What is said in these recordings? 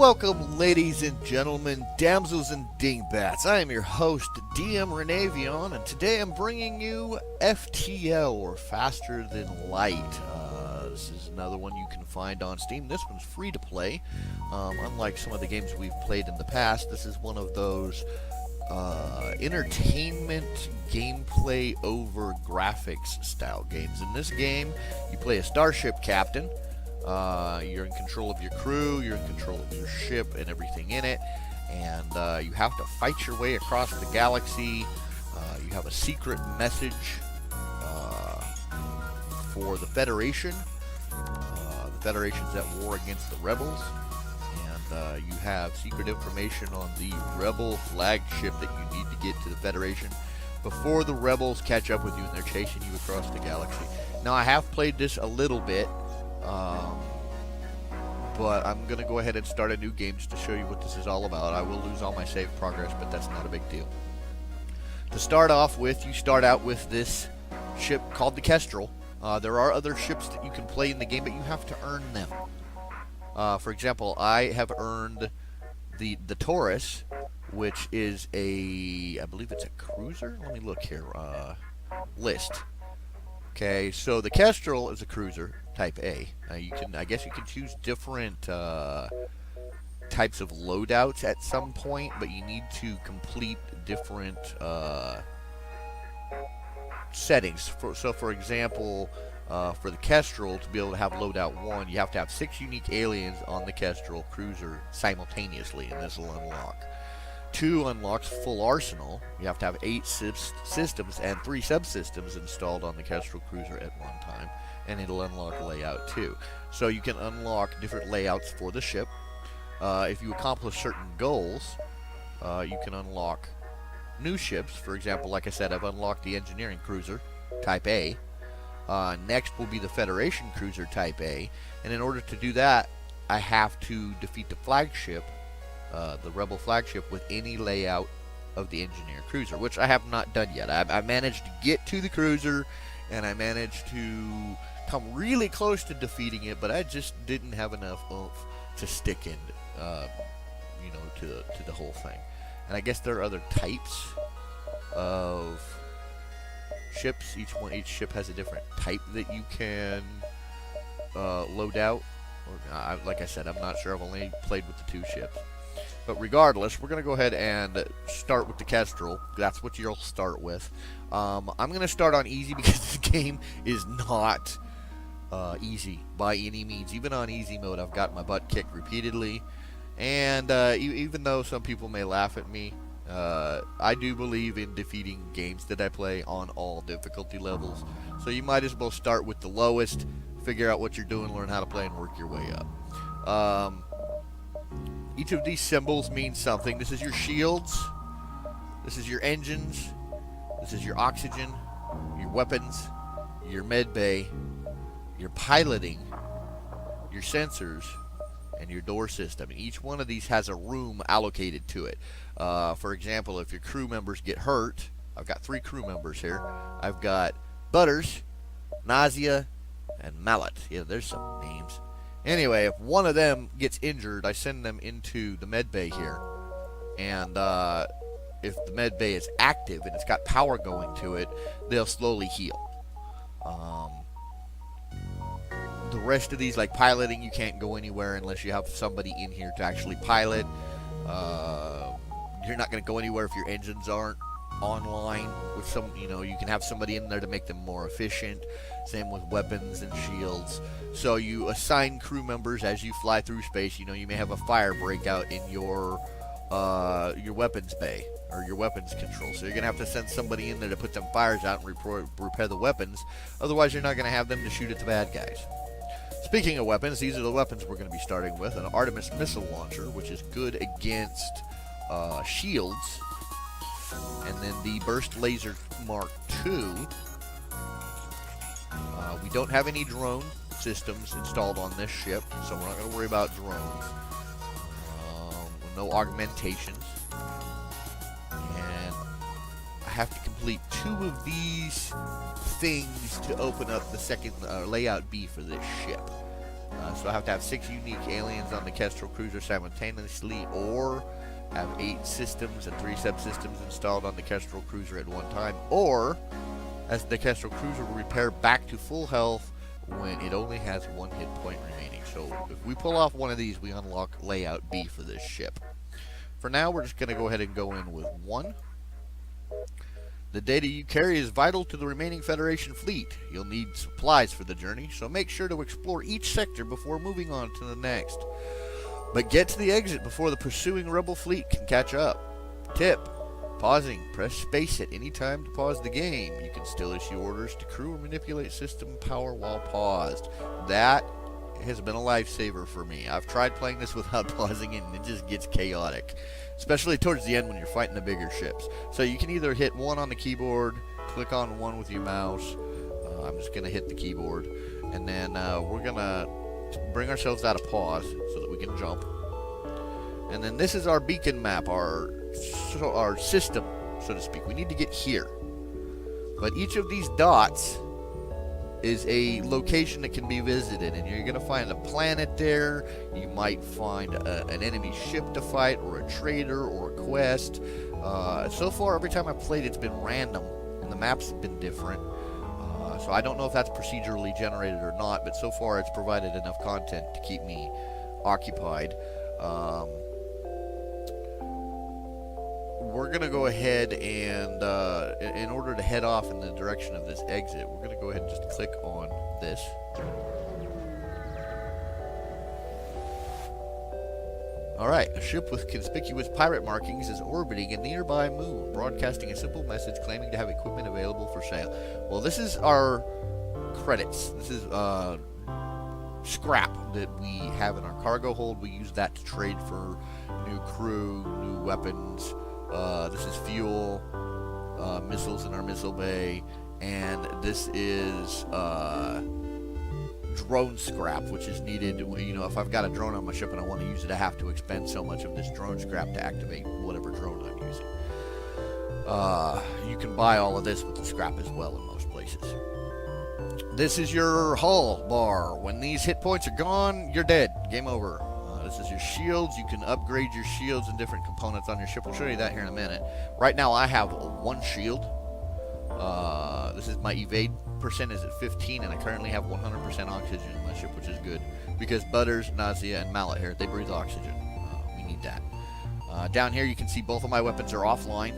Welcome, ladies and gentlemen, damsels and dingbats. I am your host, DM Renavion, and today I'm bringing you FTL, or Faster Than Light. This is another one you can find on Steam. This one's free to play. Unlike some of the games we've played in the past, this is one of those entertainment gameplay over graphics style games. In this game, you play a starship captain. You're in control of your crew, you're in control of your ship and everything in it, and you have to fight your way across the galaxy. You have a secret message for the Federation. The Federation's at war against the rebels, and you have secret information on the rebel flagship that you need to get to the Federation before the rebels catch up with you and they're chasing you across the galaxy. Now, I have played this a little bit. But I'm going to go ahead and start a new game just to show you what this is all about. I will lose all my save progress, but that's not a big deal. To start off with, you start out with this ship called the Kestrel. There are other ships that you can play in the game, but you have to earn them. For example, I have earned the Taurus, which is I believe it's a cruiser? Let me look here. List. Okay, so the Kestrel is a cruiser, type A. I guess you can choose different types of loadouts at some point, but you need to complete different settings. So, for example, for the Kestrel, to be able to have loadout 1, you have to have 6 unique aliens on the Kestrel cruiser simultaneously, and this will unlock. 2 unlocks full arsenal. You have to have 8 systems and 3 subsystems installed on the Kestrel cruiser at one time, and it'll unlock layout 2. So you can unlock different layouts for the ship. If you accomplish certain goals, you can unlock new ships. For example, like I said, I've unlocked the engineering cruiser, type A. Next will be the Federation cruiser, type A. And in order to do that, I have to defeat the flagship, the rebel flagship, with any layout of the engineer cruiser, which I have not done yet. I managed to get to the cruiser, and I managed to come really close to defeating it, but I just didn't have enough oomph to stick in, to the whole thing. And I guess there are other types of ships. Each ship has a different type that you can load out. Like I said, I'm not sure. I've only played with the 2 ships. But regardless, we're going to go ahead and start with the Kestrel. That's what you'll start with. I'm going to start on easy because this game is not easy by any means. Even on easy mode, I've got my butt kicked repeatedly. And even though some people may laugh at me, I do believe in defeating games that I play on all difficulty levels. So you might as well start with the lowest, figure out what you're doing, learn how to play, and work your way up. Each of these symbols means something. This is your shields. This is your engines. This is your oxygen, your weapons, your med bay, your piloting, your sensors, and your door system. And each one of these has a room allocated to it. For example, if your crew members get hurt, I've got 3 crew members here. I've got Butters, Nausea, and Mallet. Yeah, there's some names. Anyway, if one of them gets injured, I send them into the med bay here. And if the med bay is active and it's got power going to it, they'll slowly heal. The rest of these, like piloting, you can't go anywhere unless you have somebody in here to actually pilot. You're not going to go anywhere if your engines aren't online. With you can have somebody in there to make them more efficient. Same with weapons and shields. So you assign crew members as you fly through space. You may have a fire break out in your weapons bay or your weapons control. So you're going to have to send somebody in there to put them fires out and repair the weapons. Otherwise, you're not going to have them to shoot at the bad guys. Speaking of weapons, these are the weapons we're going to be starting with. An Artemis missile launcher, which is good against shields. And then the Burst Laser Mark II. We don't have any drone systems installed on this ship, so we're not going to worry about drones. No augmentations. And I have to complete 2 of these things to open up the second layout B for this ship. So I have to have 6 unique aliens on the Kestrel cruiser simultaneously, or have 8 systems and 3 subsystems installed on the Kestrel cruiser at one time, or as the Kestrel cruiser will repair back to full health when it only has 1 hit point remaining. So if we pull off one of these, we unlock layout B for this ship. For now, we're just going to go ahead and go in with 1. The data you carry is vital to the remaining Federation fleet. You'll need supplies for the journey, so make sure to explore each sector before moving on to the next. But get to the exit before the pursuing Rebel fleet can catch up. Tip: pausing. Press space at any time to pause the game. You can still issue orders to crew or manipulate system power while paused. That has been a lifesaver for me. I've tried playing this without pausing it, and it just gets chaotic. Especially towards the end when you're fighting the bigger ships. So you can either hit 1 on the keyboard, click on 1 with your mouse. I'm just going to hit the keyboard. And then we're going to bring ourselves out of pause so that we can jump. And then this is our beacon map, our system, so to speak. We need to get here. But each of these dots is a location that can be visited, and you're going to find a planet there. You might find an enemy ship to fight, or a trader, or a quest. So far, every time I've played, it's been random, and the maps have been different. So I don't know if that's procedurally generated or not, but so far it's provided enough content to keep me occupied. We're going to go ahead and, in order to head off in the direction of this exit, we're going to go ahead and just click on this. Alright, a ship with conspicuous pirate markings is orbiting a nearby moon, broadcasting a simple message claiming to have equipment available for sale. Well, this is our credits. This is scrap that we have in our cargo hold. We use that to trade for new crew, new weapons. This is fuel, missiles in our missile bay, and this is drone scrap, which is needed. You know, if I've got a drone on my ship and I want to use it, I have to expend so much of this drone scrap to activate whatever drone I'm using. You can buy all of this with the scrap as well in most places. This is your hull bar. When these hit points are gone, you're dead. Game over. This is your shields. You can upgrade your shields and different components on your ship. I'll show you that here in a minute. Right now I have 1 shield. This is my evade percent is at 15, and I currently have 100% oxygen in my ship, which is good. Because Butters, Nausea, and Mallet here, they breathe oxygen. We need that. Down here you can see both of my weapons are offline.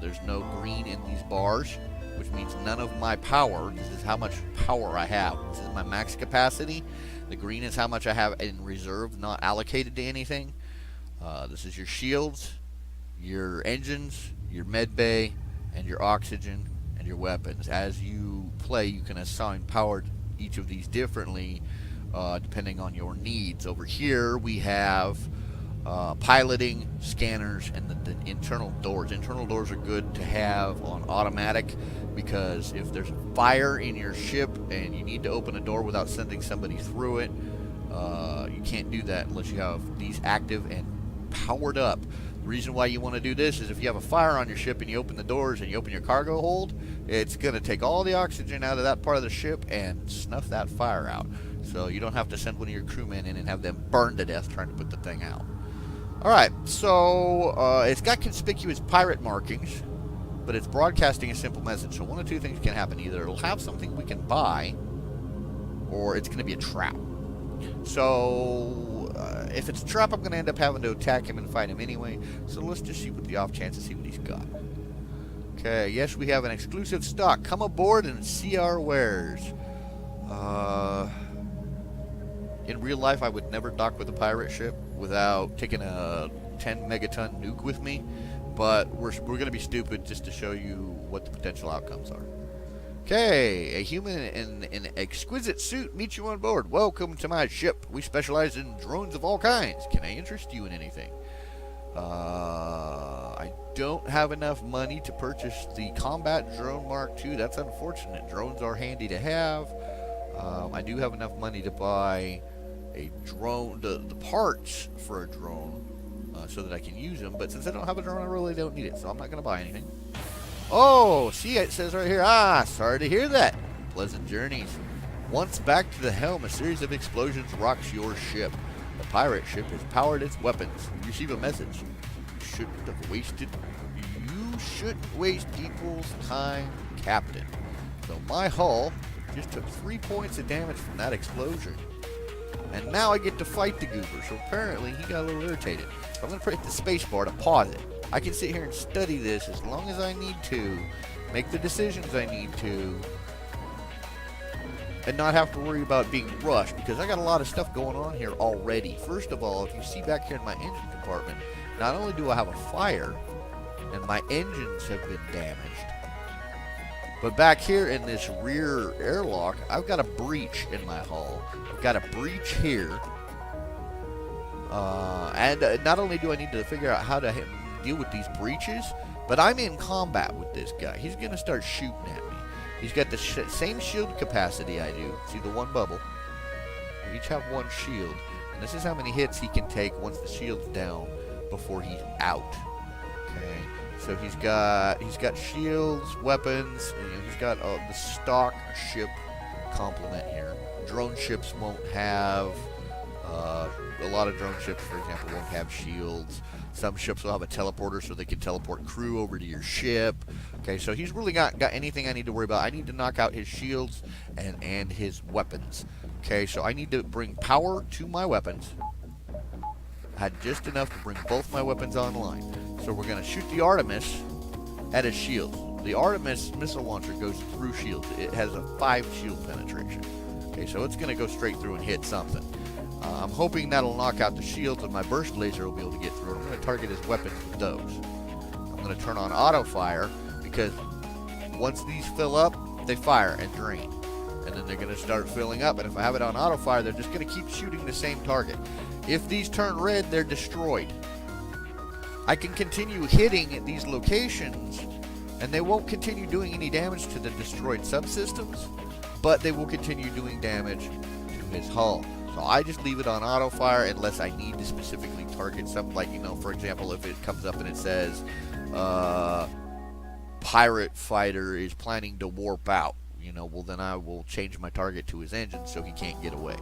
There's no green in these bars, which means none of my power. This is how much power I have. This is my max capacity. The green is how much I have in reserve, not allocated to anything. This is your shields, your engines, your med bay, and your oxygen, and your weapons. As you play, you can assign power to each of these differently, depending on your needs. Over here, we have piloting, scanners, and the internal doors. Internal doors are good to have on automatic, because if there's a fire in your ship and you need to open a door without sending somebody through it, you can't do that unless you have these active and powered up. The reason why you want to do this is if you have a fire on your ship and you open the doors and you open your cargo hold, it's going to take all the oxygen out of that part of the ship and snuff that fire out. So you don't have to send one of your crewmen in and have them burn to death trying to put the thing out. Alright, so it's got conspicuous pirate markings, but it's broadcasting a simple message. So one of two things can happen. Either it'll have something we can buy, or it's going to be a trap. So if it's a trap, I'm going to end up having to attack him and fight him anyway. So let's just shoot with the off chance and see what he's got. Okay, yes, we have an exclusive stock. Come aboard and see our wares. In real life, I would never dock with a pirate ship without taking a 10 megaton nuke with me. But we're going to be stupid just to show you what the potential outcomes are. Okay, a human in an exquisite suit meets you on board. Welcome to my ship. We specialize in drones of all kinds. Can I interest you in anything? I don't have enough money to purchase the Combat Drone Mark II. That's unfortunate. Drones are handy to have. I do have enough money to buy a drone, the parts for a drone, so that I can use them. But since I don't have a drone, I really don't need it. So I'm not going to buy anything. Oh, see, it says right here. Ah, sorry to hear that. Pleasant journeys. Once back to the helm, a series of explosions rocks your ship. The pirate ship has powered its weapons. You receive a message. You shouldn't waste people's time, Captain. So my hull just took 3 points of damage from that explosion. And now I get to fight the goober. So apparently he got a little irritated. So I'm going to hit the space bar to pause it. I can sit here and study this as long as I need to, make the decisions I need to, and not have to worry about being rushed, because I got a lot of stuff going on here already. First of all, if you see back here in my engine compartment, not only do I have a fire, and my engines have been damaged, but back here in this rear airlock, I've got a breach in my hull. I've got a breach here. And not only do I need to figure out how to deal with these breaches, but I'm in combat with this guy. He's going to start shooting at me. He's got the same shield capacity I do. See the one bubble? We each have one shield. And this is how many hits he can take once the shield's down before he's out. Okay. So he's got shields, weapons, and he's got the stock ship complement here. Drone ships won't have, a lot of drone ships, for example, won't have shields. Some ships will have a teleporter so they can teleport crew over to your ship. Okay, so he's really got anything I need to worry about. I need to knock out his shields and his weapons. Okay, so I need to bring power to my weapons. I had just enough to bring both my weapons online. So we're going to shoot the Artemis at his shield. The Artemis missile launcher goes through shields. It has a 5 shield penetration. Okay, so it's going to go straight through and hit something. I'm hoping that'll knock out the shields and my burst laser will be able to get through it. I'm going to target his weapons with those. I'm going to turn on auto fire because once these fill up, they fire and drain. And then they're going to start filling up, and if I have it on auto fire, they're just going to keep shooting the same target. If these turn red, they're destroyed. I can continue hitting these locations, and they won't continue doing any damage to the destroyed subsystems, but they will continue doing damage to his hull. So I just leave it on auto fire unless I need to specifically target something, like, for example, if it comes up and it says pirate fighter is planning to warp out, well, then I will change my target to his engine so he can't get away.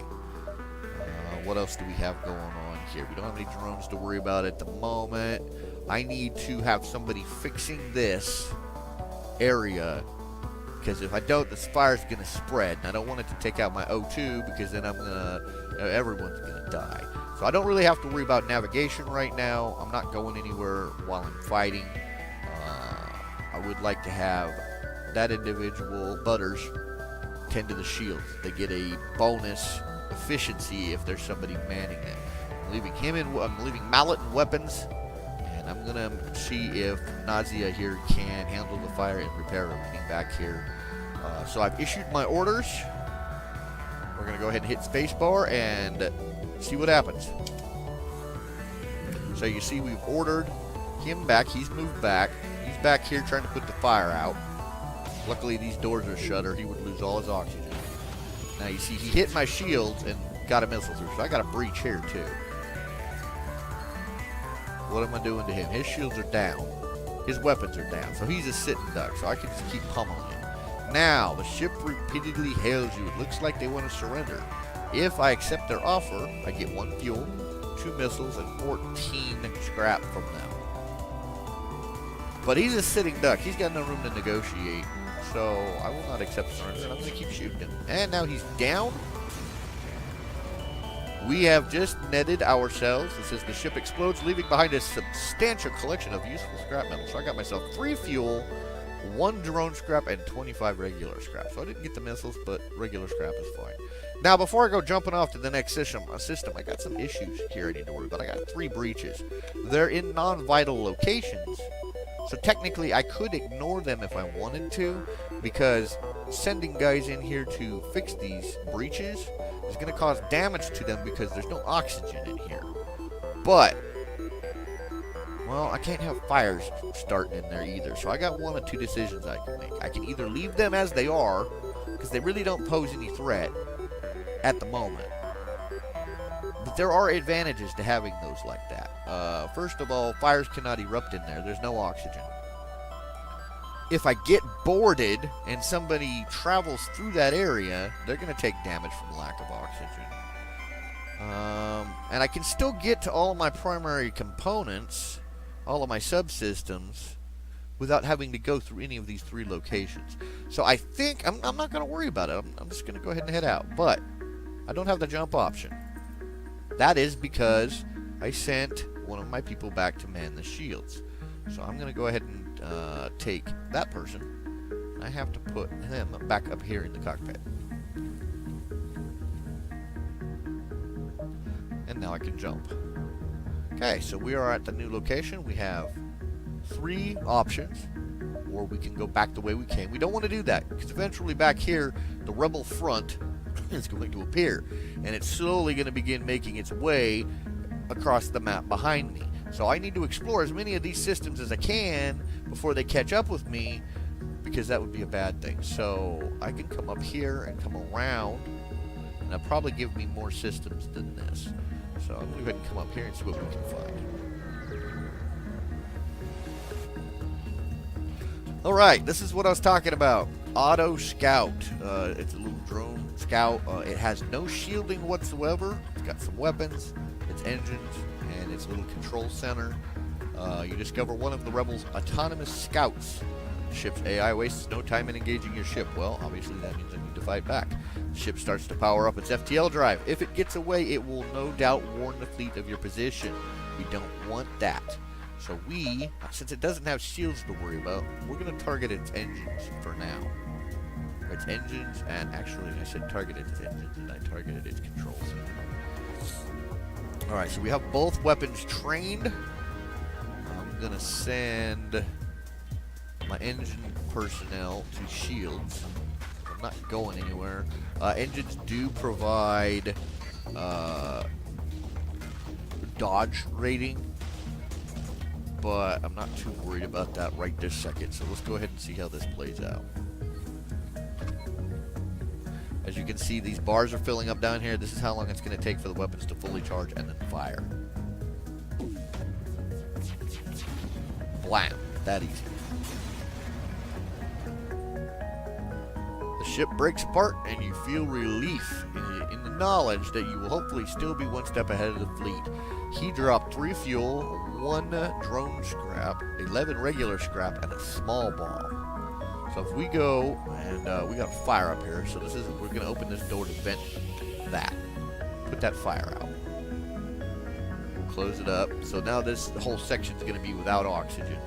What else do we have going on here? We don't have any drones to worry about at the moment. I need to have somebody fixing this area, because if I don't, the fire's going to spread. And I don't want it to take out my O2, because then everyone's going to die. So I don't really have to worry about navigation right now. I'm not going anywhere while I'm fighting. I would like to have that individual, Butters, tend to the shields. They get a bonus efficiency if there's somebody manning them. I'm leaving Mallet and weapons, and I'm going to see if Nausea here can handle the fire and repair everything back here. So I've issued my orders. We're going to go ahead and hit spacebar and see what happens. So you see we've ordered him back. He's moved back. He's back here trying to put the fire out. Luckily these doors are shut or he would lose all his oxygen. Now you see he hit my shields and got a missile through. So I got a breach here too. What am I doing to him? His shields are down. His weapons are down. So he's a sitting duck. So I can just keep pummeling him. Now, the ship repeatedly hails you. It looks like they want to surrender. If I accept their offer, I get 1 fuel, 2 missiles, and 14 scrap from them. But he's a sitting duck. He's got no room to negotiate. So I will not accept surrender. I'm going to keep shooting him. And now he's down. We have just netted ourselves. It says the ship explodes, leaving behind a substantial collection of useful scrap metal. So I got myself 3 fuel, 1 drone scrap, and 25 regular scrap. So I didn't get the missiles, but regular scrap is fine. Now, before I go jumping off to the next system, I got some issues here I need to worry about. I got 3 breaches. They're in non-vital locations. So technically, I could ignore them if I wanted to, because sending guys in here to fix these breaches is going to cause damage to them because there's no oxygen in here. But, well, I can't have fires starting in there either. So I got 1 of 2 decisions I can make. I can either leave them as they are, because they really don't pose any threat at the moment. But there are advantages to having those like that. First of all, fires cannot erupt in there. There's no oxygen. if I get boarded and somebody travels through that area, they're going to take damage from lack of oxygen. And I can still get to all of my primary components, all of my subsystems, without having to go through any of these 3 locations. So I think I'm not going to worry about it. I'm just going to go ahead and head out. But I don't have the jump option. That is because I sent one of my people back to man the shields. So I'm going to go ahead and take that person. I have to put him back up here in the cockpit. And now I can jump. Okay, so we are at the new location. We have 3 options, or we can go back the way we came. We don't want to do that, because eventually back here, the rebel front is going to appear, and it's slowly going to begin making its way across the map behind me. So I need to explore as many of these systems as I can before they catch up with me, because that would be a bad thing. So I can come up here and come around, and that'll probably give me more systems than this. So I'm going to go ahead and come up here and see what we can find. Alright, this is what I was talking about. Auto Scout. It's a little drone scout. It has no shielding whatsoever. It's got some weapons, its engines, and its little control center. You discover one of the rebels' autonomous scouts. The ship's AI wastes no time in engaging your ship. Well, obviously that means I need to fight back. The ship starts to power up its FTL drive. If it gets away, it will no doubt warn the fleet of your position. We don't want that. So we, since it doesn't have shields to worry about, we're going to target its engines for now. Its engines, and actually I said targeted its engines, and I targeted its controls. Alright, so we have both weapons trained. I'm going to send my engine personnel to shields. I'm not going anywhere. Engines do provide dodge rating, but I'm not too worried about that right this second. So let's go ahead and see how this plays out. As you can see, these bars are filling up down here. This is how long it's going to take for the weapons to fully charge and then fire. Blam. That easy. The ship breaks apart and you feel relief in the knowledge that you will hopefully still be one step ahead of the fleet. He dropped 3 fuel, 1 drone scrap, 11 regular scrap, and a small bomb. So if we go, and we got a fire up here, so this is, we're going to open this door to vent that. Put that fire out. We'll close it up. So now this whole section is going to be without oxygen.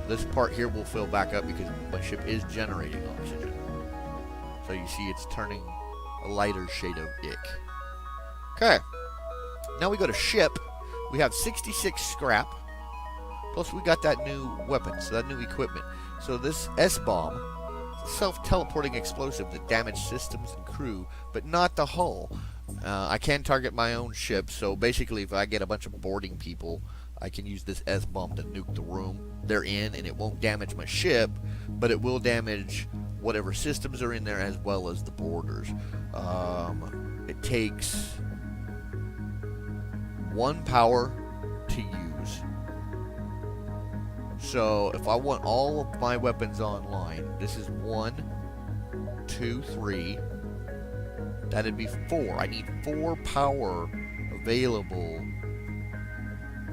This part here will fill back up because my ship is generating oxygen. So you see it's turning a lighter shade of ick. Okay. Now we go to ship. We have 66 scrap. Plus we got that new weapon, so that new equipment. So this S-bomb, self-teleporting explosive that damaged systems and crew, but not the hull. I can target my own ship, so basically if I get a bunch of boarding people, I can use this S-bomb to nuke the room they're in, and it won't damage my ship, but it will damage whatever systems are in there as well as the boarders. It takes 1 power to use. So if I want all of my weapons online, this is 1, 2, 3. That'd be 4. I need 4 power available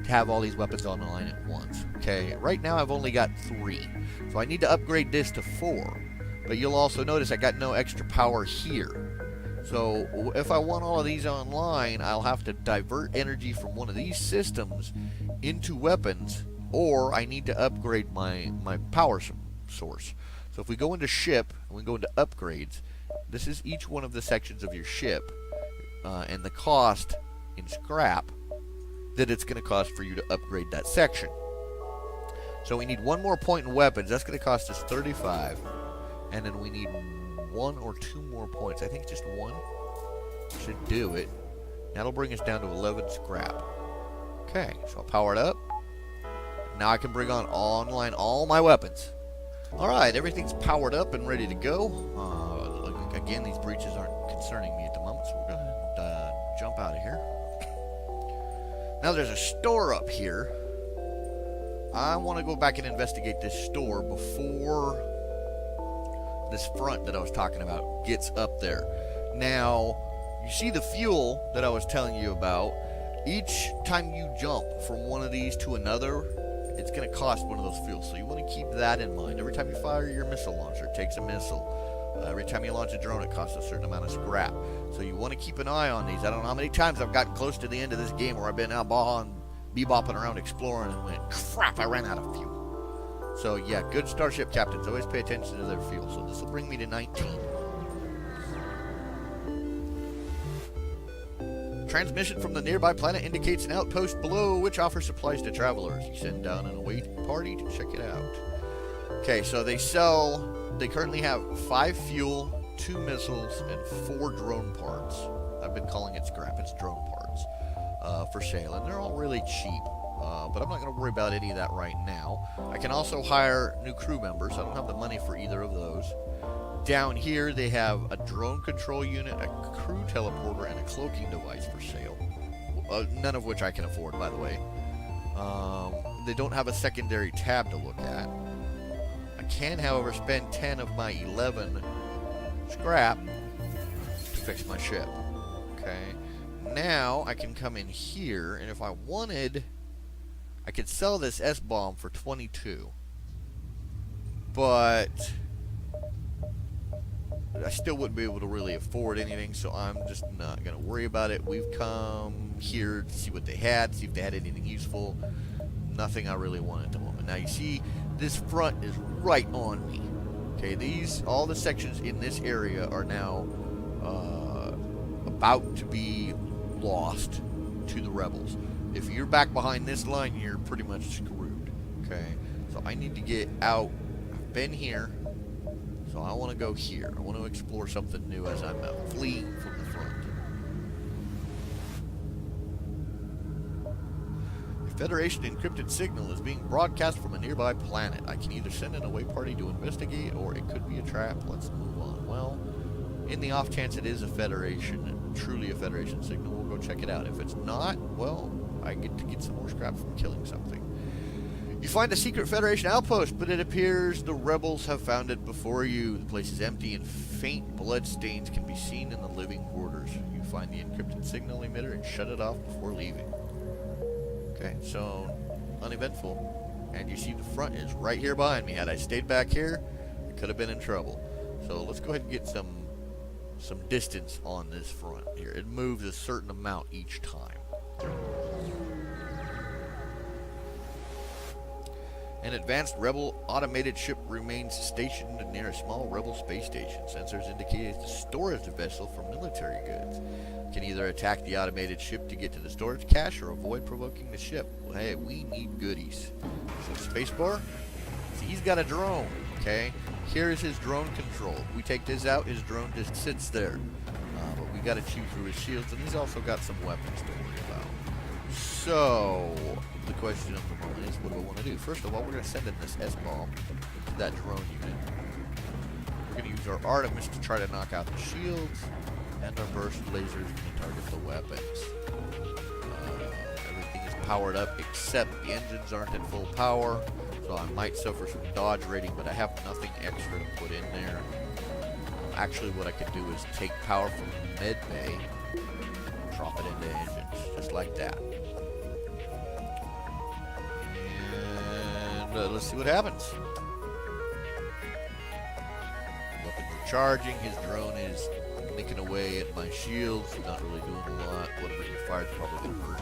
to have all these weapons online at once. Okay, right now I've only got 3. So I need to upgrade this to 4. But you'll also notice I got no extra power here. So if I want all of these online, I'll have to divert energy from one of these systems into weapons, or I need to upgrade my power source. So if we go into ship, and we go into upgrades, this is each one of the sections of your ship, and the cost in scrap that it's going to cost for you to upgrade that section. So we need 1 more point in weapons. That's going to cost us 35. And then we need 1 or 2 more points. I think just 1 should do it. That'll bring us down to 11 scrap. Okay, so I'll power it up. Now I can bring on online all my weapons. Alright, everything's powered up and ready to go. Again, these breaches aren't concerning me at the moment, so we're going to jump out of here. Now there's a store up here. I want to go back and investigate this store before this front that I was talking about gets up there. Now, you see the fuel that I was telling you about. Each time you jump from one of these to another, it's going to cost one of those fuels. So you want to keep that in mind. Every time you fire your missile launcher, it takes a missile. Every time you launch a drone, it costs a certain amount of scrap. So you want to keep an eye on these. I don't know how many times I've gotten close to the end of this game where I've been out bebopping around exploring and went, crap, I ran out of fuel. So yeah, good starship captains always pay attention to their fuel. So this will bring me to 19. Transmission from the nearby planet indicates an outpost below, which offers supplies to travelers. You send down an await party to check it out. Okay, so they currently have 5 fuel, 2 missiles, and 4 drone parts. I've been calling it scrap, it's drone parts, for sale, and they're all really cheap. But I'm not going to worry about any of that right now. I can also hire new crew members. I don't have the money for either of those. Down here, they have a drone control unit, a crew teleporter, and a cloaking device for sale. None of which I can afford, by the way. They don't have a secondary tab to look at. I can, however, spend 10 of my 11 scrap to fix my ship. Okay. Now, I can come in here, and if I wanted, I could sell this S-bomb for 22. But I still wouldn't be able to really afford anything, so I'm just not going to worry about it. We've come here to see what they had, see if they had anything useful. Nothing I really want at the moment. Now you see, this front is right on me. Okay, all the sections in this area are now about to be lost to the rebels. If you're back behind this line, you're pretty much screwed. Okay, so I need to get out. I've been here. So I want to go here. I want to explore something new as I'm fleeing from the front. A Federation encrypted signal is being broadcast from a nearby planet. I can either send an away party to investigate, or it could be a trap. Let's move on. Well, in the off chance it is a Federation, truly a Federation signal, we'll go check it out. If it's not, well, I get to get some more scrap from killing something. You find a secret Federation outpost, but it appears the rebels have found it before you. The place is empty and faint blood stains can be seen in the living quarters. You find the encrypted signal emitter and shut it off before leaving. Okay, so uneventful. And you see the front is right here behind me. Had I stayed back here, I could have been in trouble. So let's go ahead and get some distance on this front here. It moves a certain amount each time. An advanced rebel automated ship remains stationed near a small rebel space station. Sensors indicate it's a storage vessel for military goods. You can either attack the automated ship to get to the storage cache or avoid provoking the ship. Well, hey, we need goodies. So spacebar. See, he's got a drone. Okay, here is his drone control. If we take this out, his drone just sits there. But we got to chew through his shields, and he's also got some weapons to worry about. So the question of the moment is, what do I want to do? First of all, we're going to send in this S-bomb to that drone unit. We're going to use our Artemis to try to knock out the shields, and our burst lasers to target the weapons. Everything is powered up except the engines aren't at full power, so I might suffer some dodge rating, but I have nothing extra to put in there. Actually, what I could do is take power from the med bay, drop it into engines, just like that. And let's see what happens. Weapons are charging. His drone is nicking away at my shields. Not really doing a lot. Whatever he fires is probably going to hurt.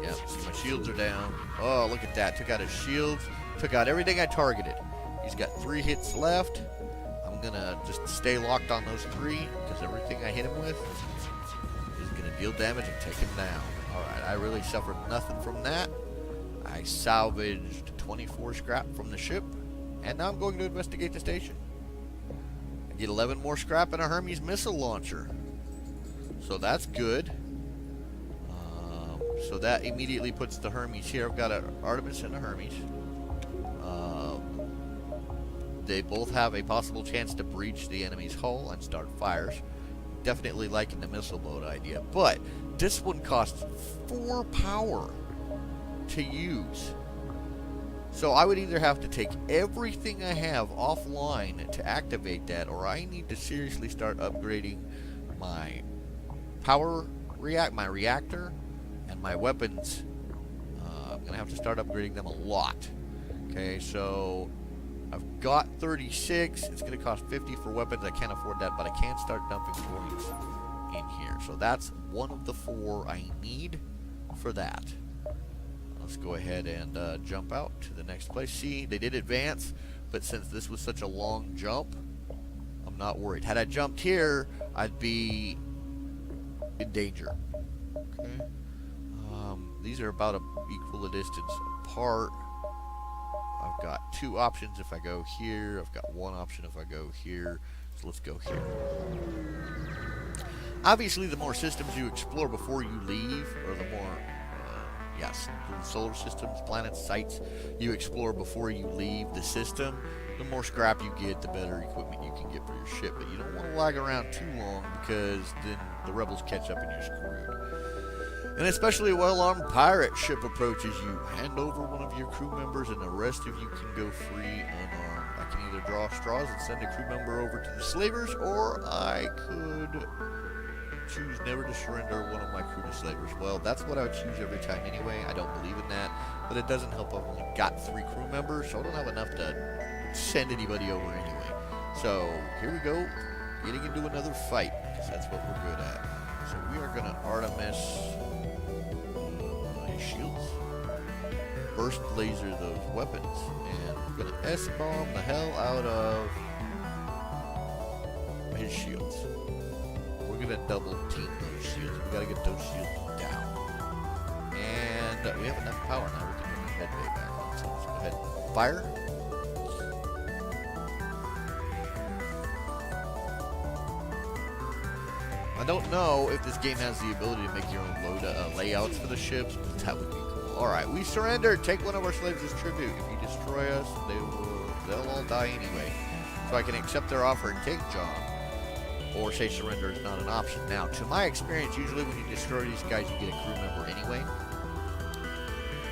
Yeah, see, my shields are down. Oh, look at that. Took out his shields. Took out everything I targeted. He's got 3 hits left. I'm going to just stay locked on those 3 because everything I hit him with is going to deal damage and take him down. Alright, I really suffered nothing from that. I salvaged 24 scrap from the ship, and now I'm going to investigate the station. I get 11 more scrap and a Hermes missile launcher. So that's good. So that immediately puts the Hermes here. I've got an Artemis and a Hermes. They both have a possible chance to breach the enemy's hull and start fires. Definitely liking the missile mode idea. But this one costs 4 power to use. So I would either have to take everything I have offline to activate that, or I need to seriously start upgrading my my reactor, and my weapons. I'm going to have to start upgrading them a lot. Okay, so I've got 36. It's going to cost 50 for weapons. I can't afford that, but I can start dumping points in here. So that's one of the 4 I need for that. Let's go ahead and jump out to the next place. See, they did advance, but since this was such a long jump, I'm not worried. Had I jumped here, I'd be in danger. Okay. These are about equal a distance apart. I've got 2 options if I go here. I've got 1 option if I go here. So let's go here. Obviously, the more systems you explore before you leave, or the more yes, the solar systems, planets, sites you explore before you leave the system, the more scrap you get, the better equipment you can get for your ship. But you don't want to lag around too long, because then the rebels catch up and you're screwed. And especially a well-armed pirate ship approaches you, hand over one of your crew members and the rest of you can go free unarmed. I can either draw straws and send a crew member over to the slavers, or I could choose never to surrender one of my crew to slavers. Well, that's what I would choose every time anyway. I don't believe in that, but it doesn't help. I've only got 3 crew members, so I don't have enough to send anybody over anyway. So here we go, getting into another fight, because that's what we're good at. So we are going to Artemis shields, burst laser those weapons, and we're going to S-bomb the hell out of his shields. We're going to double team those shields. We got to get those shields down. And we have enough power now. We can put the med bay back on. So let's go ahead and fire. I don't know if this game has the ability to make your own layouts for the ships, but that would be cool. Alright, we surrender. Take one of our slaves as tribute. If you destroy us, they'll all die anyway. So I can accept their offer and take John. Or say surrender is not an option. Now, to my experience, usually when you destroy these guys, you get a crew member anyway.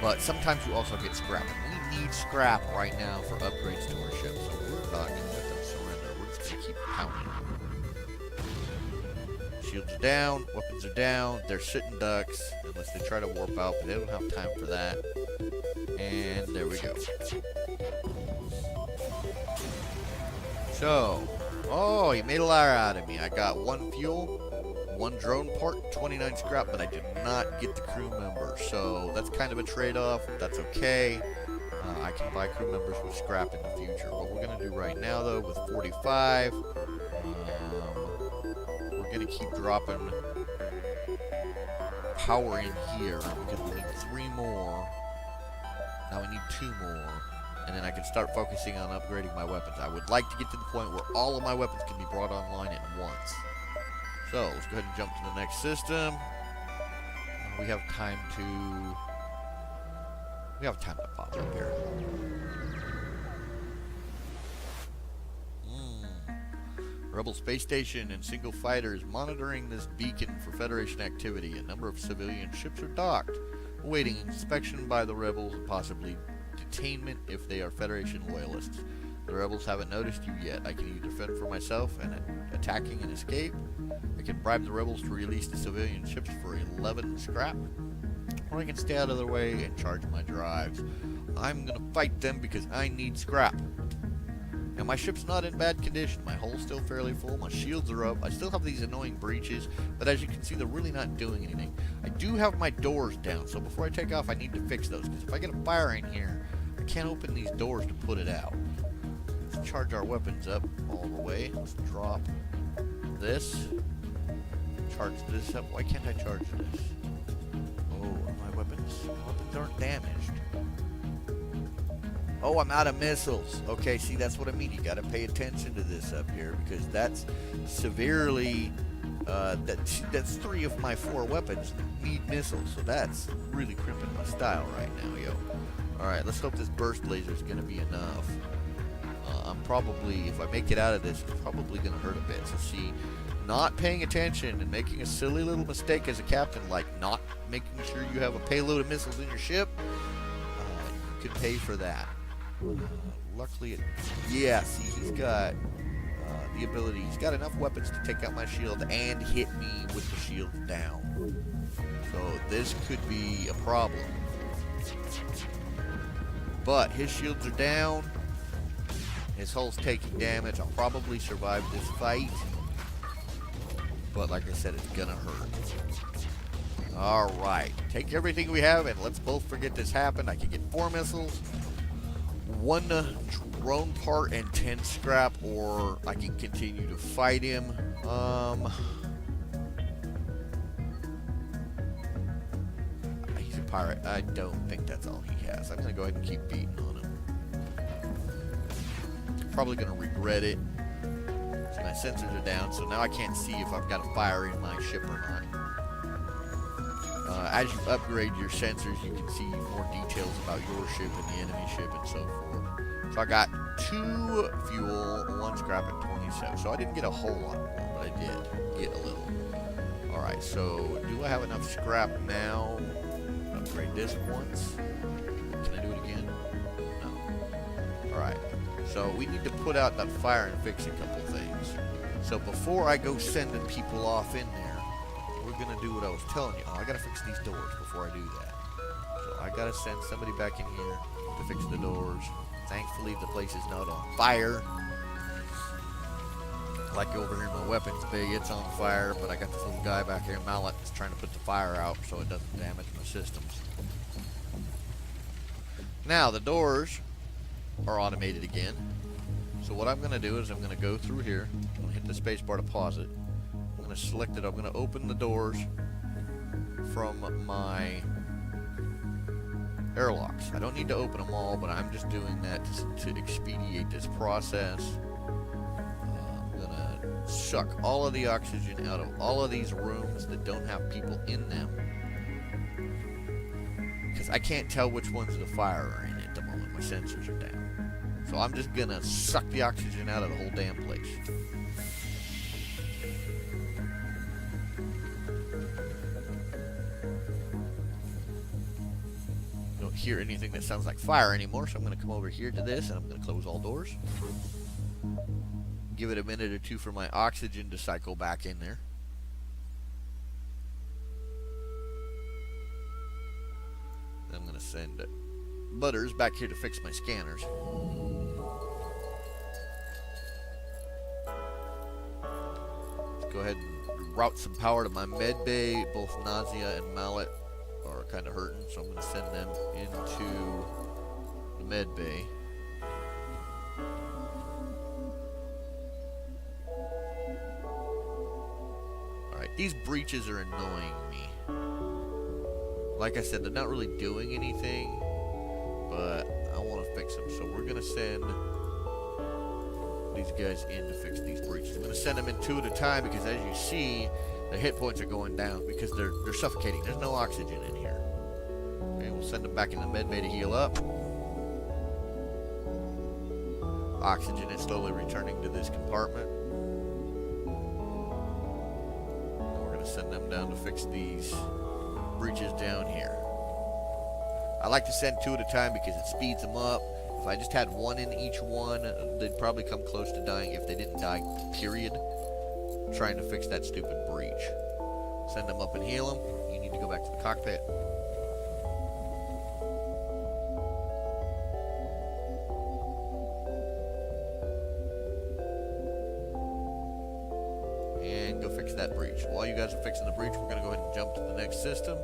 But sometimes you also get scrap. And we need scrap right now for upgrades to our ship. So we're not going to let them surrender. We're just going to keep pounding. Shields are down, weapons are down, they're sitting ducks, unless they try to warp out, but they don't have time for that. And there we go. So, oh, he made a liar out of me. I got 1 fuel, 1 drone part, 29 scrap, but I did not get the crew member. So that's kind of a trade-off. That's okay. I can buy crew members with scrap in the future. What we're going to do right now, though, with 45... going to keep dropping power in here because we need 3 more. Now we need 2 more, and then I can start focusing on upgrading my weapons. I would like to get to the point where all of my weapons can be brought online at once. So let's go ahead and jump to the next system. We have time to pop up here. Rebel space station and single fighters monitoring this beacon for Federation activity. A number of civilian ships are docked, awaiting inspection by the rebels and possibly detainment if they are Federation loyalists. The rebels haven't noticed you yet. I can either fend for myself and attacking and escape. I can bribe the rebels to release the civilian ships for 11 scrap. Or I can stay out of their way and charge my drives. I'm going to fight them because I need scrap. Now, my ship's not in bad condition. My hull's still fairly full. My shields are up. I still have these annoying breaches, but as you can see, they're really not doing anything. I do have my doors down, so before I take off, I need to fix those, because if I get a fire in here, I can't open these doors to put it out. Let's charge our weapons up all the way. Let's drop this. Charge this up. Why can't I charge this? Oh, my weapons aren't damaged. Oh, I'm out of missiles. Okay, see, that's what I mean. You got to pay attention to this up here, because that's severely, that's 3 of my 4 weapons need missiles, so that's really crimping my style right now, yo. Alright, let's hope this burst laser is going to be enough. I'm probably, if I make it out of this, it's probably going to hurt a bit. So see, not paying attention and making a silly little mistake as a captain, like not making sure you have a payload of missiles in your ship, could pay for that. Luckily, yeah, see, he's got the ability. He's got enough weapons to take out my shield and hit me with the shield down. So this could be a problem. But his shields are down. His hull's taking damage. I'll probably survive this fight. But like I said, it's gonna hurt. Alright. Take everything we have and let's both forget this happened. I can get 4 missiles, 1 drone part, and 10 scrap, or I can continue to fight him. He's a pirate. I don't think that's all he has. I'm gonna go ahead and keep beating on him. Probably gonna regret it. So my sensors are down, so now I can't see if I've got a fire in my ship or not. As you upgrade your sensors, you can see more details about your ship and the enemy ship and so forth. So I got 2 fuel, 1 scrap, and 27. So I didn't get a whole lot more, but I did get a little. Alright, so do I have enough scrap now? Upgrade this once. Can I do it again? No. Alright, so we need to put out that fire and fix a couple things. So before I go sending people off in there, we're gonna do what I was telling you. Oh, I gotta fix these doors before I do that. So I gotta send somebody back in here to fix the doors. Thankfully, the place is not on fire. Like over here in my weapons bay, it's on fire, but I got this little guy back here, Mallet, that's trying to put the fire out so it doesn't damage my systems. Now, the doors are automated again. So what I'm gonna do is I'm gonna go through here. I'm gonna hit the space bar to pause it. I'm going to select it. I'm going to open the doors from my airlocks. I don't need to open them all, but I'm just doing that to expedite this process. I'm going to suck all of the oxygen out of all of these rooms that don't have people in them, because I can't tell which ones the fire are in at the moment. My sensors are down. So I'm just going to suck the oxygen out of the whole damn place. Hear anything that sounds like fire anymore, so I'm going to come over here to this and I'm going to close all doors. Give it a minute or two for my oxygen to cycle back in there. Then I'm going to send Butters back here to fix my scanners. Let's go ahead and route some power to my med bay. Both Nausea and Mallet are kind of hurting, so I'm going to send them into the med bay. Alright, these breaches are annoying me. Like I said, they're not really doing anything, but I want to fix them. So we're going to send these guys in to fix these breaches. I'm going to send them in 2 at a time because, as you see, the hit points are going down because they're suffocating. There's no oxygen in here. Okay, we'll send them back in the med bay to heal up. Oxygen is slowly returning to this compartment. And we're going to send them down to fix these breaches down here. I like to send 2 at a time because it speeds them up. If I just had 1 in each one, they'd probably come close to dying if they didn't die, period. Trying to fix that stupid breach. Send them up and heal them. You need to go back to the cockpit. And go fix that breach. While you guys are fixing the breach, we're going to go ahead and jump to the next system.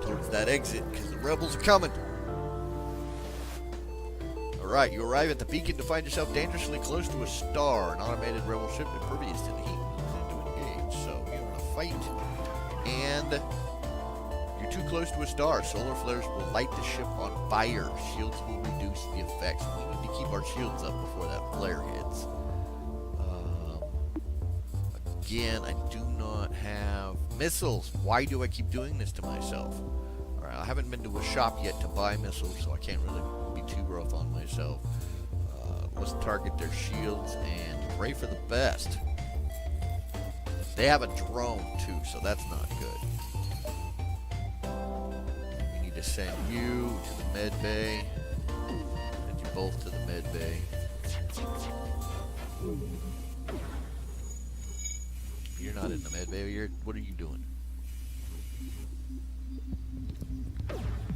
Towards that exit because the rebels are coming. Alright, you arrive at the beacon to find yourself dangerously close to a star. An automated rebel ship impervious to the heat to engage. So you're in a fight and you're too close to a star. Solar flares will light the ship on fire. Shields will reduce the effects. We need to keep our shields up before that flare hits. Again, I do not have missiles. Why do I keep doing this to myself? Alright, I haven't been to a shop yet to buy missiles, so I can't really be too rough on myself. Let's target their shields and Pray for the best. They have a drone too, so that's not good. We need to send you to the med bay. Send you both to the med bay. You're not in the med bay. What are you doing?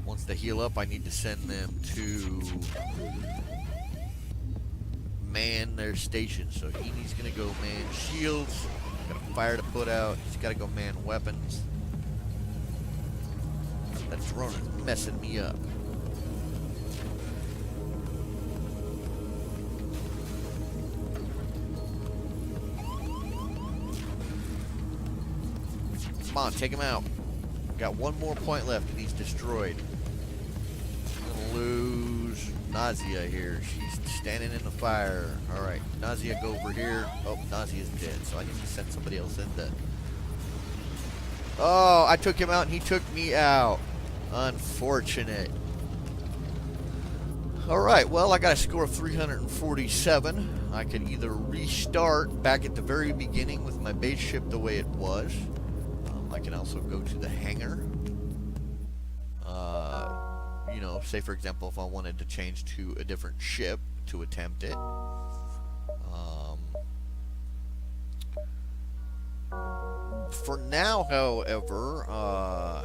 Once they heal up, I need to send them to man their station. So Heaney's gonna go man shields. Got a fire to put out. He's gotta go man weapons. That drone is messing me up. Come on, take him out. Got one more point left and he's destroyed. I'm gonna lose Nausea here. She's standing in the fire. Alright, Nausea, go over here. Oh, Nausea's dead, so I need to send somebody else in there. Oh, I took him out and he took me out. Unfortunate. Alright, well, I got a score of 347. I could either restart back at the very beginning with my base ship the way it was. I can also go to the hangar. You know, say for example, if I wanted to change to a different ship to attempt it. For now, however, I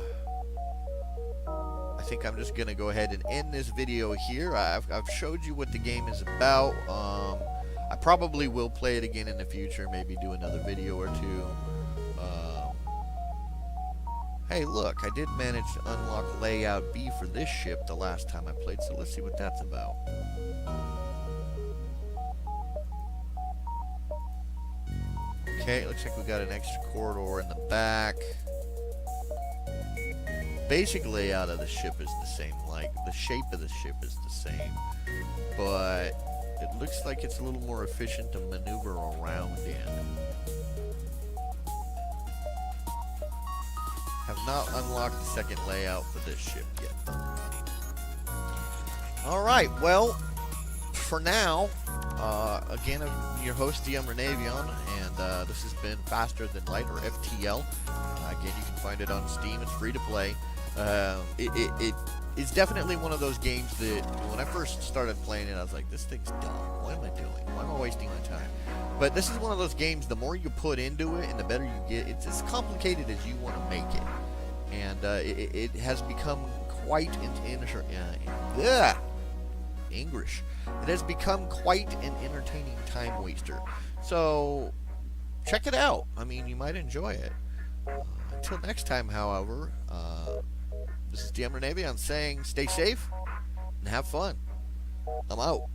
think I'm just gonna go ahead and end this video here. I've showed you what the game is about. I probably will play it again in the future, maybe do another video or two. Hey, look, I did manage to unlock Layout B for this ship the last time I played, so let's see what that's about. Okay, looks like we got an extra corridor in the back. Basic layout of the ship is the same, like, the shape of the ship is the same, but it looks like it's a little more efficient to maneuver around in. Have not unlocked the second layout for this ship yet. Alright, well, for now, again, I'm your host, Renavion, and this has been Faster Than Light, or FTL. Again, you can find it on Steam. It's free to play. It's definitely one of those games that, when I first started playing it, I was like, this thing's dumb. What am I doing? Why am I wasting my time? But this is one of those games, the more you put into it and the better you get, it's as complicated as you want to make it. And it has become quite English. It has become quite an entertaining time waster. So, check it out. I mean, you might enjoy it. Until next time, however, this is Renavion saying stay safe and have fun. I'm out.